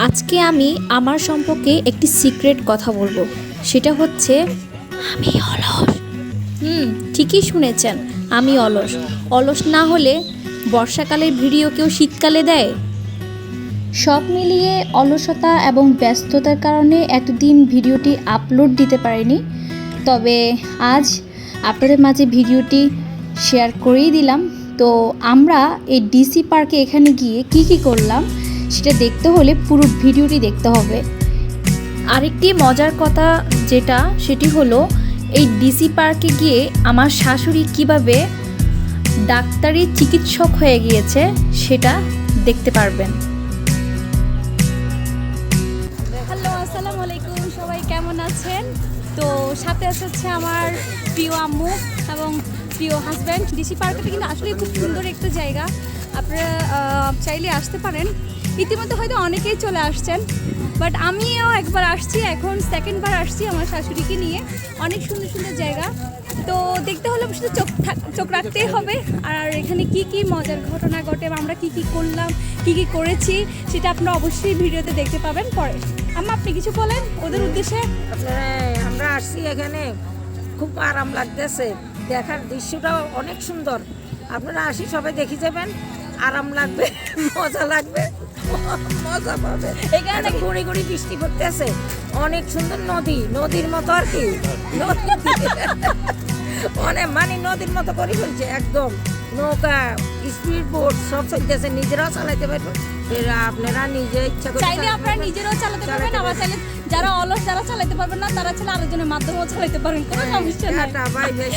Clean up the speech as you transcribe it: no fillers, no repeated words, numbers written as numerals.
আজকে আমি আমার সম্পর্কে একটি সিক্রেট কথা বলবো, সেটা হচ্ছে আমি অলস। ঠিকই শুনেছেন, আমি অলস। অলস না হলে বর্ষাকালের ভিডিও কেউ শীতকালে দেয়? সব মিলিয়ে অলসতা এবং ব্যস্ততার কারণে এতদিন ভিডিওটি আপলোড দিতে পারিনি, তবে আজ আপনাদের মাঝে ভিডিওটি শেয়ার করেই দিলাম। তো আমরা এই ডিসি পার্কে এখানে গিয়ে কি করলাম সেটা দেখতে হলে পুরো ভিডিওটি দেখতে হবে। আরেকটি মজার কথা সেটি হলো এই ডিসি পার্কে গিয়ে আমার শাশুড়ি কিভাবে ডাক্তারি চিকিৎসক হয়ে গিয়েছে সেটা দেখতে পারবেন। হ্যালো, আসসালামু আলাইকুম, সবাই কেমন আছেন? তো সাথে হচ্ছে আমার প্রিয় আম্মু এবং প্রিয় হাজব্যান্ড। ডিসি পার্কটা কিন্তু আসলে খুব সুন্দর একটা জায়গা, আপনারা চাইলে আসতে পারেন। ইতিমধ্যে হয়তো অনেকেই চলে আসছেন, বাট আমিও একবার আসছি, এখন সেকেন্ডবার আসছি আমার শাশুড়িকে নিয়ে। অনেক সুন্দর সুন্দর জায়গা, তো দেখতে হলে শুধু চোখ রাখতেই হবে। আর এখানে কি মজার ঘটনা ঘটে, আমরা কি করলাম, কি করেছি, সেটা আপনারা অবশ্যই ভিডিওতে দেখতে পাবেন পরে। আম্মা, আপনি কিছু বলেন ওদের উদ্দেশ্যে। আমরা আসছি এখানে, খুব আরাম লাগতেছে, দেখার দৃশ্যটাও অনেক সুন্দর। আপনারা আসি সবাই দেখে যাবেন, আরাম লাগবে, মজা লাগবে, মজা পাবে। এখানে গুঁড়ি গুঁড়ি বৃষ্টি পড়তেছে, অনেক সুন্দর নদীর মতো আর কি, অনেক নদীর মতো করে ফেলছে একদম। নৌকা, স্পিড বোট সব চলতেছে, নিজেরাও চালাইতে পারবেন। আপনারা নিজে ইচ্ছা করে চাইলে আপনারা নিজেরাও চালাতে পারবেন, আবার চাইলে যারা অলস, যারা চালাতে পারবেন না, তারা চাইলে আরেকজনের মাধ্যমেও চালাতে পারেন, কোনো সমস্যা নাই। Bye bye.